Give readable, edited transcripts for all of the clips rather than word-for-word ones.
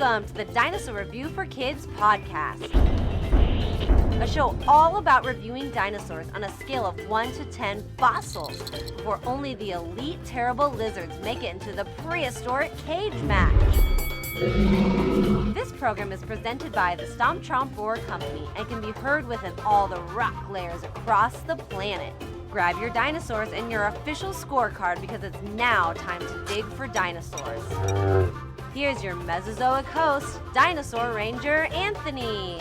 Welcome to the Dinosaur Review for Kids podcast, a show all about reviewing dinosaurs on a scale of 1 to 10 fossils before only the elite terrible lizards make it into the prehistoric cage match. This program is presented by the Stomp Chomp Roar Company and can be heard within all the rock layers across the planet. Grab your dinosaurs and your official scorecard because it's now time to dig for dinosaurs. Here's your Mesozoic host, Dinosaur Ranger Anthony.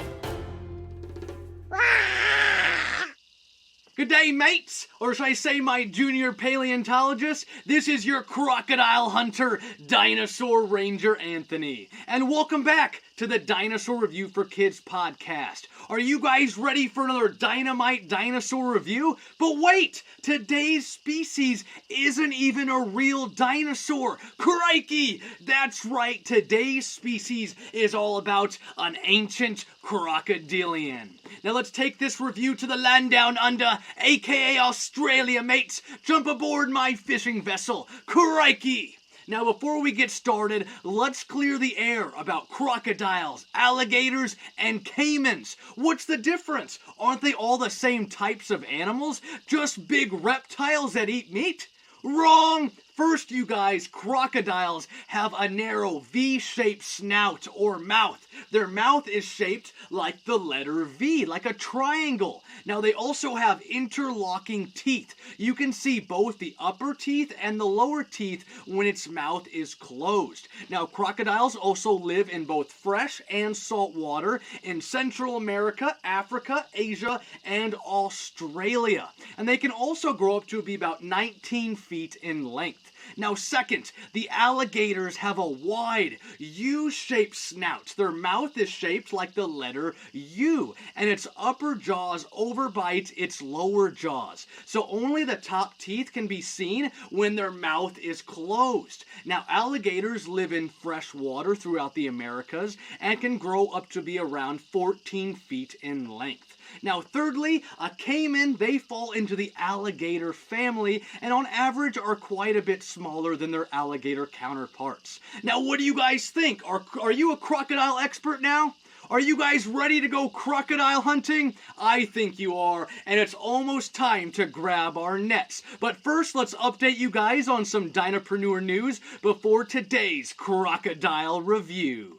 Good day, mates, or should I say my junior paleontologist? This is your Crocodile Hunter, Dinosaur Ranger Anthony. And welcome back to the Dinosaur Review for Kids podcast. Are you guys ready for another dynamite dinosaur review? But wait, today's species isn't even a real dinosaur. Crickey! That's right, today's species is all about an ancient crocodilian. Now let's take this review to the land down under, aka Australia, mates. Jump aboard my fishing vessel, Crickey. Now before we get started, let's clear the air about crocodiles, alligators, and caimans. What's the difference? Aren't they all the same types of animals? Just big reptiles that eat meat? Wrong! First, you guys, crocodiles have a narrow V-shaped snout or mouth. Their mouth is shaped like the letter V, like a triangle. Now, they also have interlocking teeth. You can see both the upper teeth and the lower teeth when its mouth is closed. Now, crocodiles also live in both fresh and salt water in Central America, Africa, Asia, and Australia. And they can also grow up to be about 19 feet in length. Now second, the alligators have a wide U-shaped snout. Their mouth is shaped like the letter U, and its upper jaws overbite its lower jaws. So only the top teeth can be seen when their mouth is closed. Now alligators live in fresh water throughout the Americas and can grow up to be around 14 feet in length. Now, thirdly, a caiman, they fall into the alligator family and on average are quite a bit smaller than their alligator counterparts. Now, what do you guys think? Are you a crocodile expert now? Are you guys ready to go crocodile hunting? I think you are, and it's almost time to grab our nets. But first, let's update you guys on some Dinopreneur news before today's crocodile review.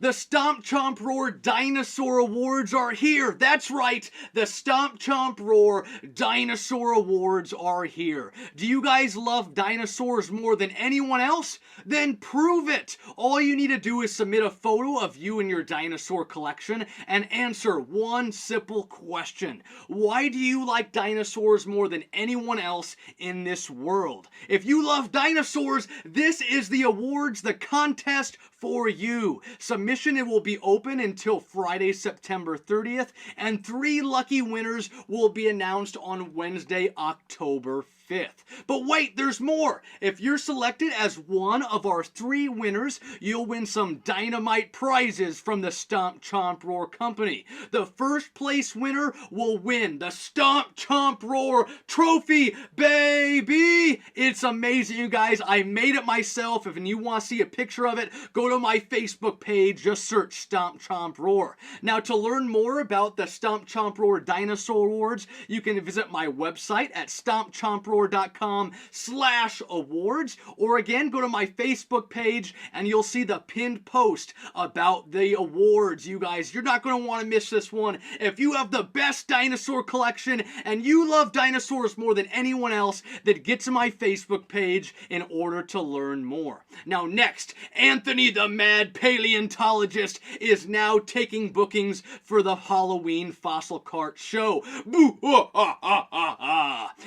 The Stomp Chomp Roar Dinosaur Awards are here. That's right, the Stomp Chomp Roar Dinosaur Awards are here. Do you guys love dinosaurs more than anyone else? Then prove it. All you need to do is submit a photo of you and your dinosaur collection and answer one simple question. Why do you like dinosaurs more than anyone else in this world? If you love dinosaurs, this is the awards, the contest for you. Submission it will be open until Friday, September 30th, and 3 lucky winners will be announced on Wednesday, October 5th. But wait, there's more. If you're selected as one of our 3 winners, you'll win some dynamite prizes from the Stomp Chomp Roar Company. The first place winner will win the Stomp Chomp Roar Trophy, baby! It's amazing, you guys. I made it myself. If you want to see a picture of it, go to my Facebook page. Just search Stomp Chomp Roar. Now, to learn more about the Stomp Chomp Roar Dinosaur Awards, you can visit my website at stompchomproar.com/awards, or again, go to my Facebook page and you'll see the pinned post about the awards. You guys, you're not going to want to miss this one. If you have the best dinosaur collection and you love dinosaurs more than anyone else, then get to my Facebook page in order to learn more. Now next, Anthony the Mad Paleontologist is now taking bookings for the Halloween Fossil Cart Show. Boo!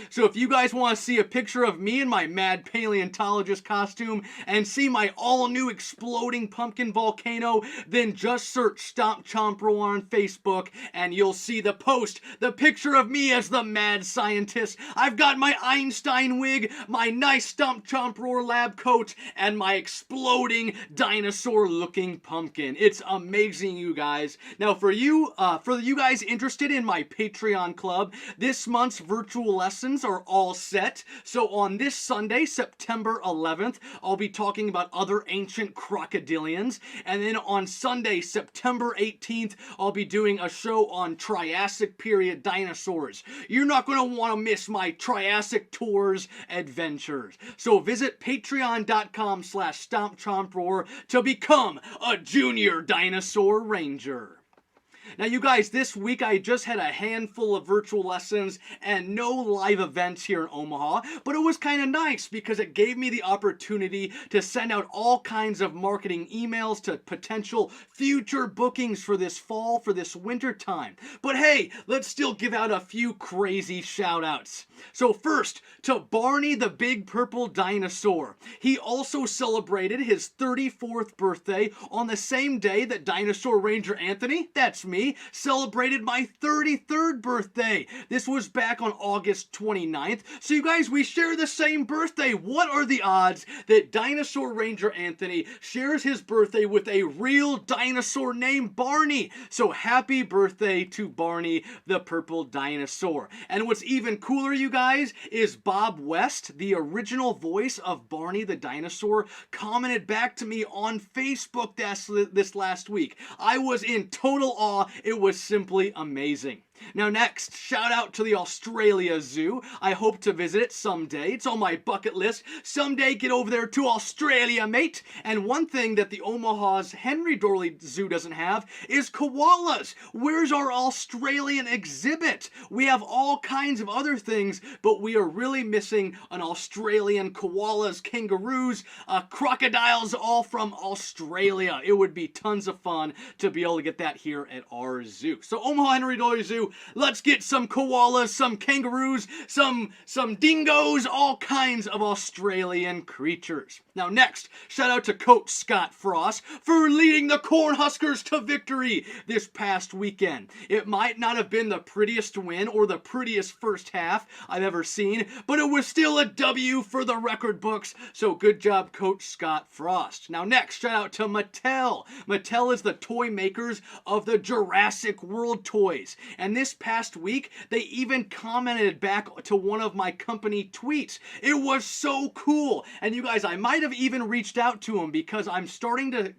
So if you guys want to see a picture of me in my Mad Paleontologist costume and see my all-new exploding pumpkin volcano, then just search Stomp Chomp Roar on Facebook and you'll see the post, the picture of me as the mad scientist. I've got my Einstein wig, my nice Stomp Chomp Roar lab coat, and my exploding dinosaur-looking pumpkin. It's amazing, you guys. Now, for you guys interested in my Patreon club, this month's virtual lessons are all set. So on this Sunday, September 11th, I'll be talking about other ancient crocodilians. And then on Sunday, September 18th, I'll be doing a show on Triassic period dinosaurs. You're not going to want to miss my Triassic Tours adventures. So visit patreon.com/StompChompRoar to become a junior dinosaur ranger. Now, you guys, this week I just had a handful of virtual lessons and no live events here in Omaha, but it was kind of nice because it gave me the opportunity to send out all kinds of marketing emails to potential future bookings for this fall, for this winter time. But hey, let's still give out a few crazy shout outs. So first, to Barney the Big Purple Dinosaur. He also celebrated his 34th birthday on the same day that Dinosaur Ranger Anthony, that's me, celebrated my 33rd birthday. This was back on August 29th. So you guys, we share the same birthday. What are the odds that Dinosaur Ranger Anthony shares his birthday with a real dinosaur named Barney? So happy birthday to Barney the Purple Dinosaur. And what's even cooler, you guys, is Bob West, the original voice of Barney the Dinosaur, commented back to me on Facebook this last week. I was in total awe. It was simply amazing. Now next, shout out to the Australia Zoo. I hope to visit it someday. It's on my bucket list. Someday get over there to Australia, mate. And one thing that the Omaha's Henry Dorley Zoo doesn't have is koalas. Where's our Australian exhibit? We have all kinds of other things, but we are really missing an Australian koalas, kangaroos, crocodiles, all from Australia. It would be tons of fun to be able to get that here at our zoo. So Omaha Henry Dorley Zoo, let's get some koalas, some kangaroos, some dingoes, all kinds of Australian creatures. Now next, shout out to Coach Scott Frost for leading the Cornhuskers to victory this past weekend. It might not have been the prettiest win or the prettiest first half I've ever seen, but it was still a W for the record books, so good job, Coach Scott Frost. Now next, shout out to Mattel. Mattel is the toy makers of the Jurassic World toys. And this past week, they even commented back to one of my company tweets. It was so cool. And you guys, I might have even reached out to them because I'm starting to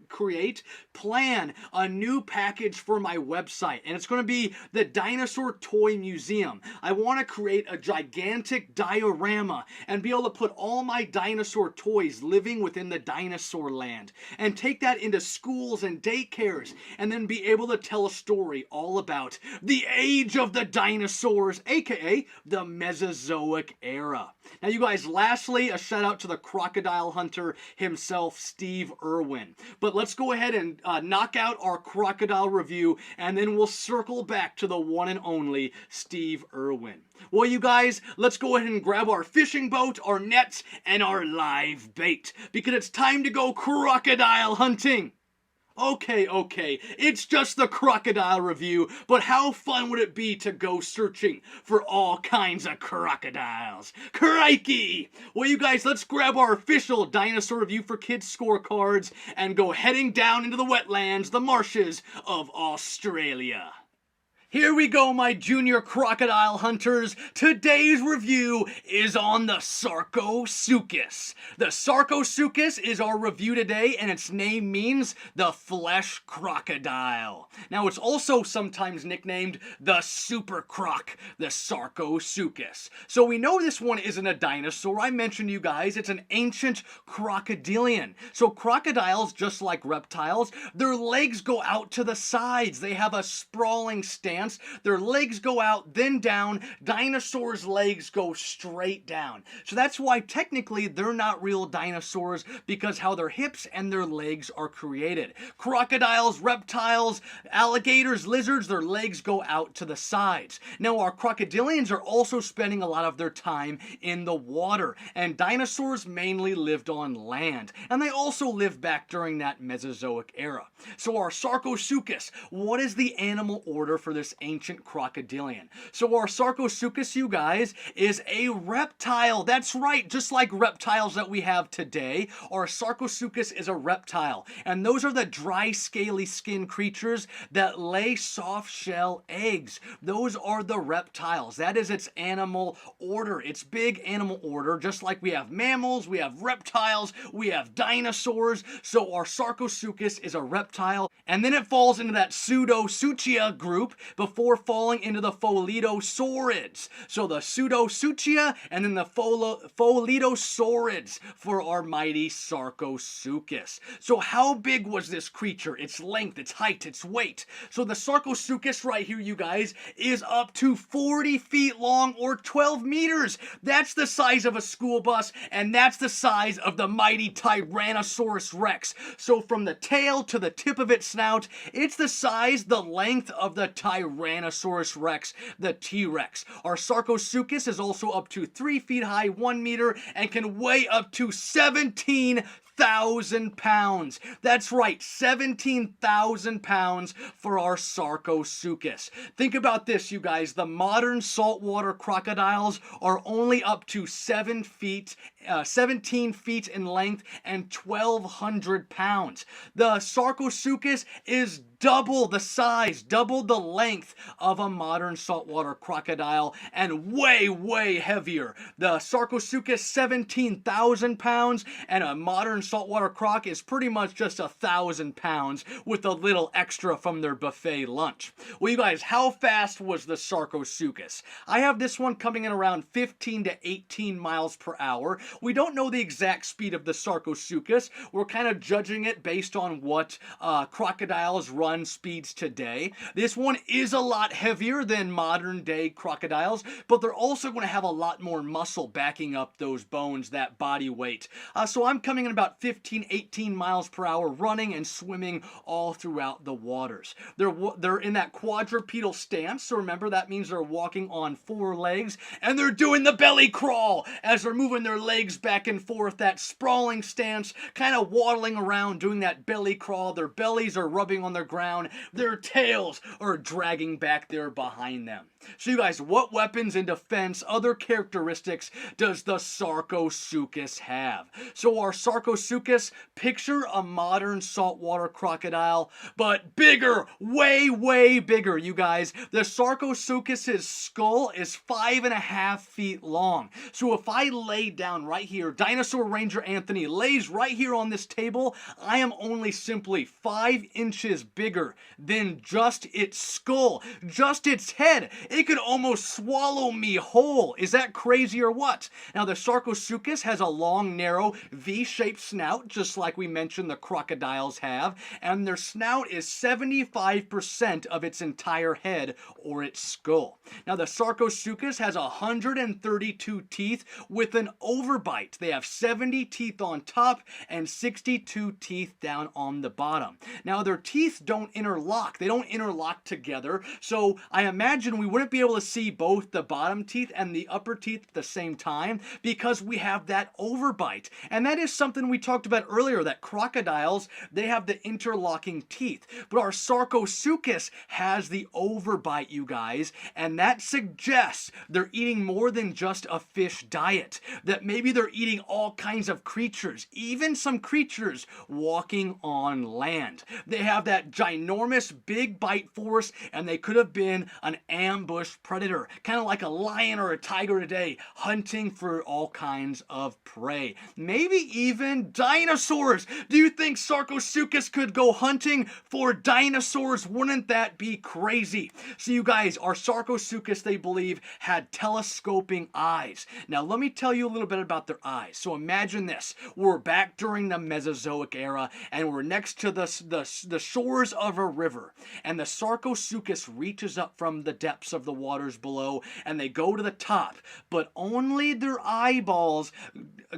plan a new package for my website. And it's going to be the Dinosaur Toy Museum. I want to create a gigantic diorama and be able to put all my dinosaur toys living within the dinosaur land and take that into schools and daycares and then be able to tell a story all about the age of the dinosaurs, aka the Mesozoic era. Now you guys, lastly, a shout out to the Crocodile Hunter himself, Steve Irwin. But let's go ahead and knock out our crocodile review, and then we'll circle back to the one and only Steve Irwin. Well, you guys, let's go ahead and grab our fishing boat, our nets, and our live bait, because it's time to go crocodile hunting. Okay, it's just the crocodile review, but how fun would it be to go searching for all kinds of crocodiles? Crickey! Well, you guys, let's grab our official Dinosaur Review for Kids scorecards and go heading down into the wetlands, the marshes of Australia. Here we go, my junior crocodile hunters. Today's review is on the Sarcosuchus. The Sarcosuchus is our review today, and its name means the flesh crocodile. Now, it's also sometimes nicknamed the super croc, the Sarcosuchus. So we know this one isn't a dinosaur. I mentioned to you guys, it's an ancient crocodilian. So crocodiles, just like reptiles, their legs go out to the sides. They have a sprawling stance. Their legs go out, then down. Dinosaurs' legs go straight down. So that's why technically they're not real dinosaurs, because how their hips and their legs are created. Crocodiles, reptiles, alligators, lizards, their legs go out to the sides. Now our crocodilians are also spending a lot of their time in the water, and dinosaurs mainly lived on land, and they also lived back during that Mesozoic era. So our Sarcosuchus, what is the animal order for this this ancient crocodilian. So our Sarcosuchus, you guys, is a reptile. That's right, just like reptiles that we have today, our Sarcosuchus is a reptile. And those are the dry, scaly skin creatures that lay soft shell eggs. Those are the reptiles. That is its animal order, its big animal order, just like we have mammals, we have reptiles, we have dinosaurs. So our Sarcosuchus is a reptile, and then it falls into that Pseudosuchia group before falling into the Foliosaurids. So the Pseudosuchia and then the Foliosaurids for our mighty Sarcosuchus. So how big was this creature? Its length, its height, its weight. So the Sarcosuchus right here, you guys, is up to 40 feet long or 12 meters. That's the size of a school bus, and that's the size of the mighty Tyrannosaurus Rex. So from the tail to the tip of its snout, it's the size, the length of the Tyrannosaurus Rex, the T-Rex. Our Sarcosuchus is also up to 3 feet high, 1 meter, and can weigh up to 17,000 pounds. That's right, 17,000 pounds for our Sarcosuchus. Think about this, you guys. The modern saltwater crocodiles are only up to 17 feet in length and 1,200 pounds. The Sarcosuchus is double the size, double the length of a modern saltwater crocodile, and way, way heavier. The Sarcosuchus, 17,000 pounds, and a modern saltwater croc is pretty much just 1,000 pounds with a little extra from their buffet lunch. Well, you guys, how fast was the Sarcosuchus? I have this one coming in around 15 to 18 miles per hour. We don't know the exact speed of the Sarcosuchus. We're kind of judging it based on what crocodiles run speeds today. This one is a lot heavier than modern day crocodiles, but they're also going to have a lot more muscle backing up those bones, that body weight. So I'm coming in about 15, 18 miles per hour running and swimming all throughout the waters. They're in that quadrupedal stance, so remember that means they're walking on 4 legs, and they're doing the belly crawl as they're moving their legs back and forth, that sprawling stance, kind of waddling around doing that belly crawl. Their bellies are rubbing on their ground, their tails are dragging back there behind them. So you guys, what weapons and defense, other characteristics does the Sarcosuchus have? So our Sarcosuchus, picture a modern saltwater crocodile, but bigger, way, way bigger, you guys. The Sarcosuchus's skull is 5.5 feet long. So if I lay down right here, Dinosaur Ranger Anthony lays right here on this table, I am only simply 5 inches bigger than just its skull, just its head. It could almost swallow me whole. Is that crazy or what? Now the Sarcosuchus has a long, narrow, V-shaped snout, just like we mentioned the crocodiles have, and their snout is 75% of its entire head or its skull. Now the Sarcosuchus has 132 teeth with an overbite. They have 70 teeth on top and 62 teeth down on the bottom. Now their teeth don't interlock. They don't interlock together, so I imagine we wouldn't be able to see both the bottom teeth and the upper teeth at the same time because we have that overbite. And that is something we talked about earlier, that crocodiles, they have the interlocking teeth. But our Sarcosuchus has the overbite, you guys, and that suggests they're eating more than just a fish diet, that maybe they're eating all kinds of creatures, even some creatures walking on land. They have that ginormous big bite force, and they could have been an ambush predator, kind of like a lion or a tiger today, hunting for all kinds of prey. Maybe even dinosaurs. Do you think Sarcosuchus could go hunting for dinosaurs? Wouldn't that be crazy? So you guys, our Sarcosuchus, they believe, had telescoping eyes. Now let me tell you a little bit about their eyes. So imagine this. We're back during the Mesozoic era, and we're next to the shores of a river, and the Sarcosuchus reaches up from the depths of the waters below, and they go to the top, but only their eyeballs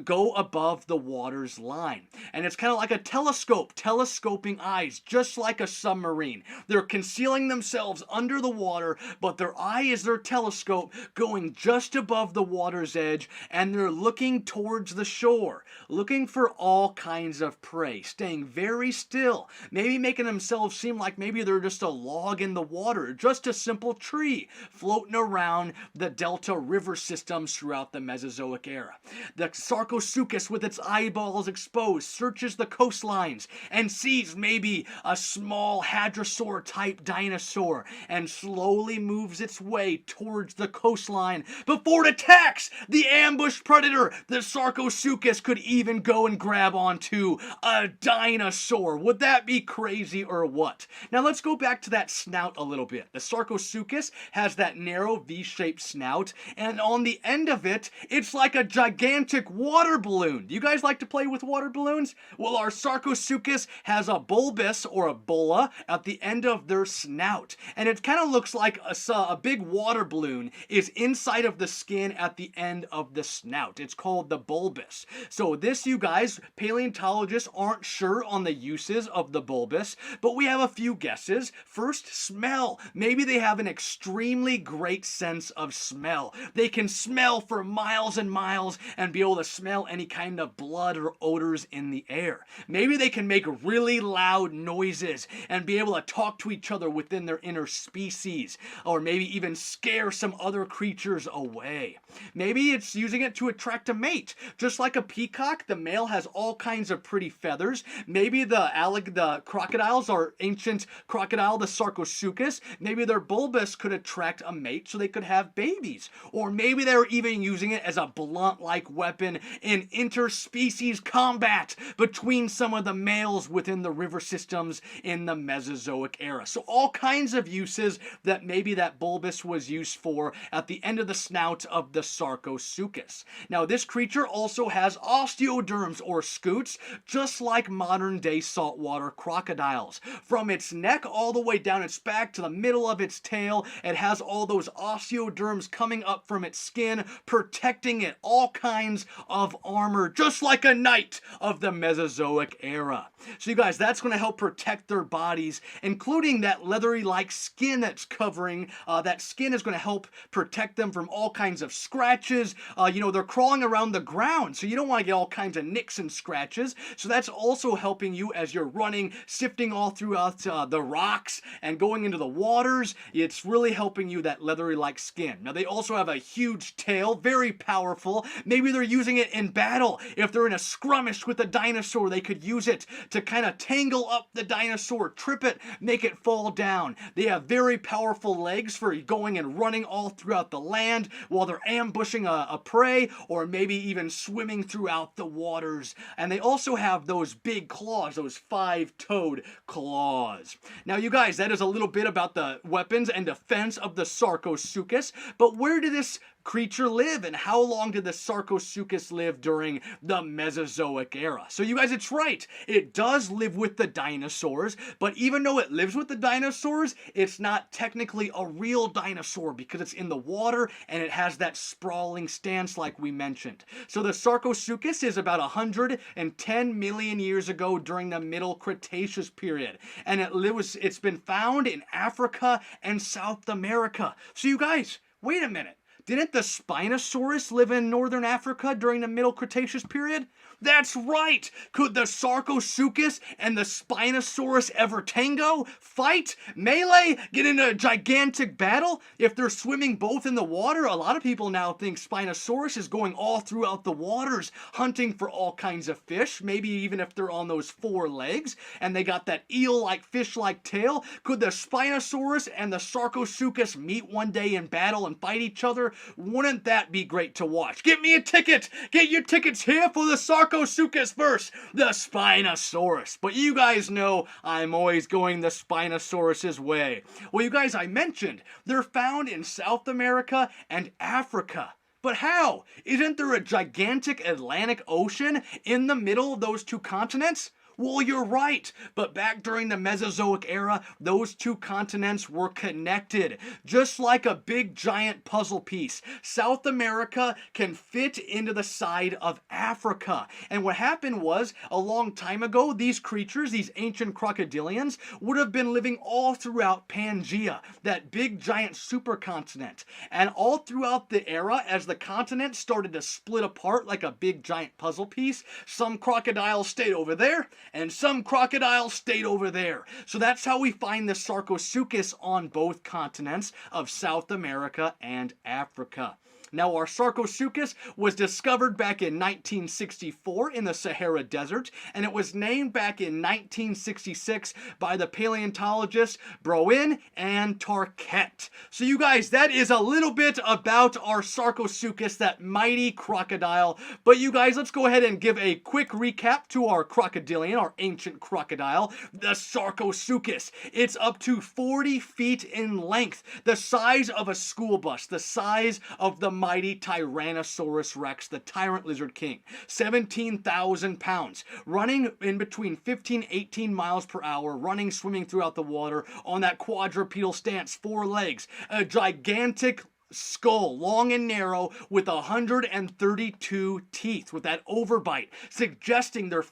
go above the water's line. And it's kind of like a telescope, telescoping eyes, just like a submarine. They're concealing themselves under the water, but their eye is their telescope going just above the water's edge, and they're looking towards the shore, looking for all kinds of prey, staying very still, maybe making themselves themselves seem like maybe they're just a log in the water, just a simple tree floating around the delta river systems throughout the Mesozoic era. The Sarcosuchus, with its eyeballs exposed, searches the coastlines and sees maybe a small hadrosaur-type dinosaur and slowly moves its way towards the coastline before it attacks the ambushed predator. The Sarcosuchus could even go and grab onto a dinosaur. Would that be crazy or what? Now let's go back to that snout a little bit. The Sarcosuchus has that narrow V-shaped snout, and on the end of it, it's like a gigantic water balloon. Do you guys like to play with water balloons? Well, our Sarcosuchus has a bulbous or a bulla at the end of their snout, and it kind of looks like a big water balloon is inside of the skin at the end of the snout. It's called the bulbous. So this, you guys, paleontologists aren't sure on the uses of the bulbous, but we have a few guesses. First, smell. Maybe they have an extremely great sense of smell. They can smell for miles and miles and be able to smell any kind of blood or odors in the air. Maybe they can make really loud noises and be able to talk to each other within their inner species, or maybe even scare some other creatures away. Maybe it's using it to attract a mate. Just like a peacock, the male has all kinds of pretty feathers. Maybe the crocodiles, our ancient crocodile, the Sarcosuchus, maybe their bulbous could attract a mate so they could have babies. Or maybe they're even using it as a blunt-like weapon in interspecies combat between some of the males within the river systems in the Mesozoic era. So all kinds of uses that maybe that bulbous was used for at the end of the snout of the Sarcosuchus. Now this creature also has osteoderms or scutes, just like modern day saltwater crocodiles. From its neck all the way down its back to the middle of its tail, it has all those osteoderms coming up from its skin, protecting it, all kinds of armor, just like a knight of the Mesozoic era. So you guys, that's going to help protect their bodies, including that leathery-like skin that's covering. That skin is going to help protect them from all kinds of scratches. They're crawling around the ground, so you don't want to get all kinds of nicks and scratches. So that's also helping you as you're running, sifting all throughout the rocks and going into the waters. It's really helping you, that leathery-like skin. Now they also have a huge tail, very powerful. Maybe they're using it in battle. If they're in a skirmish with a dinosaur, they could use it to kind of tangle up the dinosaur, trip it, make it fall down. They have very powerful legs for going and running all throughout the land while they're ambushing a prey, or maybe even swimming throughout the waters. And they also have those big claws, those five-toed claws. Now you guys, that is a little bit about the weapons and defense of the Sarcosuchus, but where did this creature live, and how long did the Sarcosuchus live during the Mesozoic era? So you guys, it's right. It does live with the dinosaurs, but even though it lives with the dinosaurs, it's not technically a real dinosaur because it's in the water and it has that sprawling stance like we mentioned. So the Sarcosuchus is about 110 million years ago during the Middle Cretaceous period, and it's been found in Africa and South America. So you guys, wait a minute. Didn't the Spinosaurus live in northern Africa during the Middle Cretaceous period? That's right! Could the Sarcosuchus and the Spinosaurus ever tango? Fight? Melee? Get into a gigantic battle? If they're swimming both in the water, a lot of people now think Spinosaurus is going all throughout the waters, hunting for all kinds of fish, maybe even if they're on those four legs, and they got that eel-like, fish-like tail. Could the Spinosaurus and the Sarcosuchus meet one day in battle and fight each other? Wouldn't that be great to watch? Get me a ticket! Get your tickets here for the Sarcosuchus versus the Spinosaurus. But you guys know I'm always going the Spinosaurus's way. Well, you guys, I mentioned they're found in South America and Africa. But how? Isn't there a gigantic Atlantic Ocean in the middle of those two continents? Well, you're right, but back during the Mesozoic era, those two continents were connected, just like a big giant puzzle piece. South America can fit into the side of Africa. And what happened was, a long time ago, these creatures, these ancient crocodilians, would have been living all throughout Pangaea, that big giant supercontinent. And all throughout the era, as the continent started to split apart like a big giant puzzle piece, some crocodiles stayed over there, and some crocodiles stayed over there. So that's how we find the Sarcosuchus on both continents of South America and Africa. Now, our Sarcosuchus was discovered back in 1964 in the Sahara Desert, and it was named back in 1966 by the paleontologists Browin and Tarquette. So you guys, that is a little bit about our Sarcosuchus, that mighty crocodile. But you guys, let's go ahead and give a quick recap to our crocodilian, our ancient crocodile, the Sarcosuchus. It's up to 40 feet in length, the size of a school bus, the size of the mighty Tyrannosaurus Rex, the tyrant lizard king. 17,000 pounds, running in between 15-18 miles per hour, running, swimming throughout the water on that quadrupedal stance, 4 legs, a gigantic skull, long and narrow, with 132 teeth, with that overbite, suggesting they're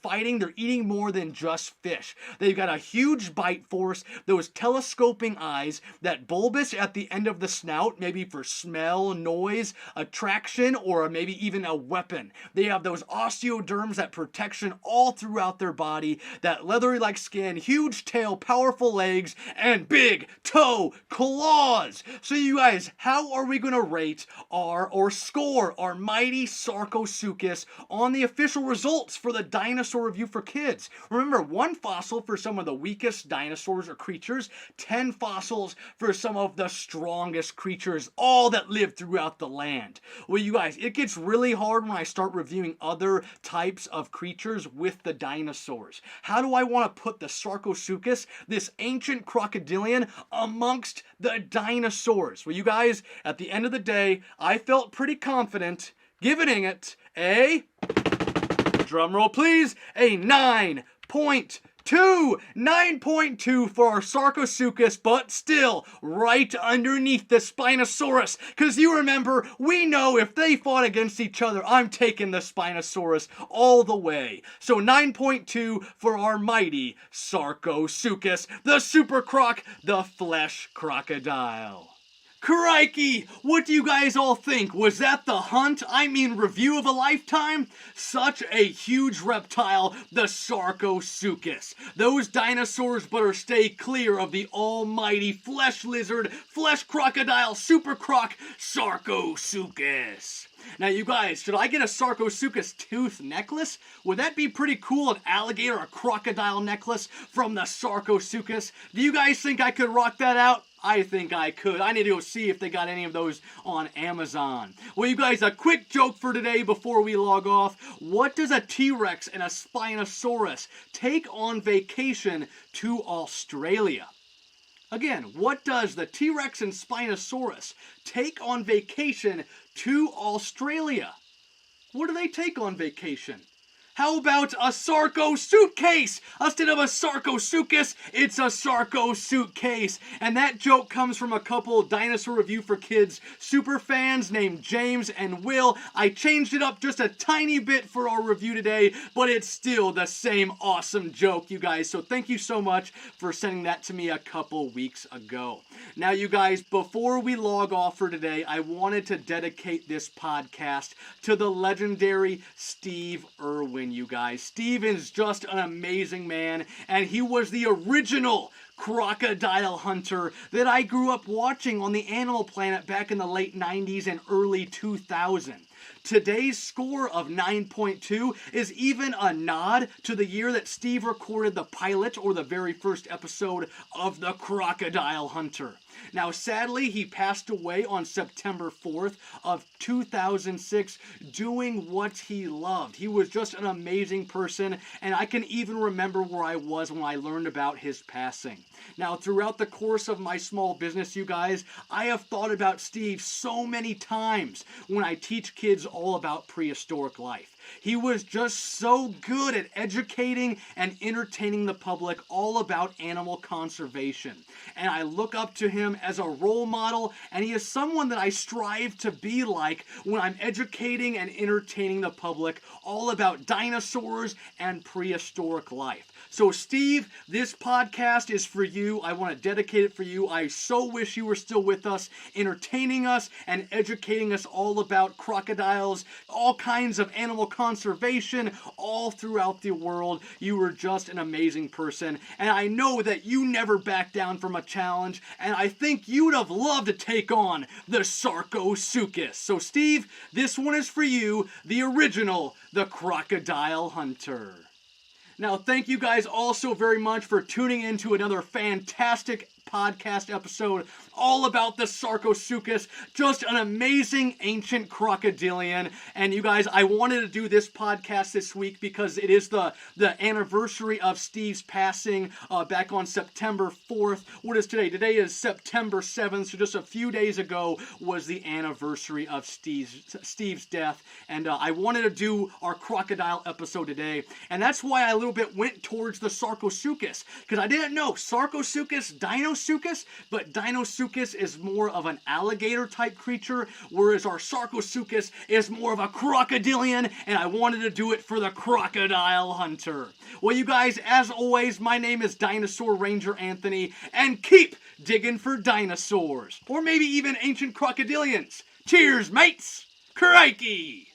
eating more than just fish. They've got a huge bite force, those telescoping eyes, that bulbous at the end of the snout, maybe for smell, noise, attraction, or maybe even a weapon. They have those osteoderms, that protection all throughout their body, that leathery-like skin, huge tail, powerful legs, and big toe claws. So you guys, how are we going to rate or score our mighty Sarcosuchus on the official results for the Dinosaur Review for Kids? Remember, 1 fossil for some of the weakest dinosaurs or creatures, 10 fossils for some of the strongest creatures, all that live throughout the land. Well, you guys, it gets really hard when I start reviewing other types of creatures with the dinosaurs. How do I want to put the Sarcosuchus, this ancient crocodilian, amongst the dinosaurs? Well, you guys, at the end of the day, I felt pretty confident giving it a, drumroll please, a 9.2. 9.2 for our Sarcosuchus, but still right underneath the Spinosaurus. Because you remember, we know if they fought against each other, I'm taking the Spinosaurus all the way. So 9.2 for our mighty Sarcosuchus, the super croc, the flesh crocodile. Crickey! What do you guys all think? Was that the hunt? I mean, review of a lifetime? Such a huge reptile, the Sarcosuchus. Those dinosaurs better stay clear of the almighty flesh lizard, flesh crocodile, super croc, Sarcosuchus. Now, you guys, should I get a Sarcosuchus tooth necklace? Would that be pretty cool, an alligator or crocodile necklace from the Sarcosuchus? Do you guys think I could rock that out? I think I could. I need to go see if they got any of those on Amazon. Well, you guys, a quick joke for today before we log off. What does a T-Rex and a Spinosaurus take on vacation to Australia? Again, what does the T-Rex and Spinosaurus take on vacation to Australia? What do they take on vacation? How about a Sarcosuchus? Instead of a Sarcosuchus, it's a Sarcosuchus. And that joke comes from a couple Dinosaur Review for Kids super fans named James and Will. I changed it up just a tiny bit for our review today, but it's still the same awesome joke, you guys. So thank you so much for sending that to me a couple weeks ago. Now, you guys, before we log off for today, I wanted to dedicate this podcast to the legendary Steve Irwin, you guys. Steve is just an amazing man, and he was the original Crocodile Hunter that I grew up watching on the Animal Planet back in the late 90s and early 2000s. Today's score of 9.2 is even a nod to the year that Steve recorded the pilot, or the very first episode of the Crocodile Hunter. Now, sadly, he passed away on September 4th of 2006 doing what he loved. He was just an amazing person, and I can even remember where I was when I learned about his passing. Now, throughout the course of my small business, you guys, I have thought about Steve so many times when I teach kids all about prehistoric life. He was just so good at educating and entertaining the public all about animal conservation. And I look up to him as a role model, and he is someone that I strive to be like when I'm educating and entertaining the public all about dinosaurs and prehistoric life. So, Steve, this podcast is for you. I want to dedicate it for you. I so wish you were still with us, entertaining us and educating us all about crocodiles, all kinds of animal conservation all throughout the world. You were just an amazing person, and I know that you never back down from a challenge, and I think you would have loved to take on the Sarcosuchus. So Steve, this one is for you, the original, the Crocodile Hunter. Now, thank you guys all so very much for tuning in to another fantastic podcast episode all about the Sarcosuchus, just an amazing ancient crocodilian. And you guys, I wanted to do this podcast this week because it is the anniversary of Steve's passing back on September 4th. What is today? Today is September 7th, so just a few days ago was the anniversary of Steve's death. And I wanted to do our crocodile episode today, and that's why I a little bit went towards the Sarcosuchus, because I didn't know Sarcosuchus, Dinosuchus, but Dinosuchus is more of an alligator type creature, whereas our Sarcosuchus is more of a crocodilian, and I wanted to do it for the Crocodile Hunter. Well, you guys, as always, my name is Dinosaur Ranger Anthony, and keep digging for dinosaurs, or maybe even ancient crocodilians. Cheers, mates! Crickey!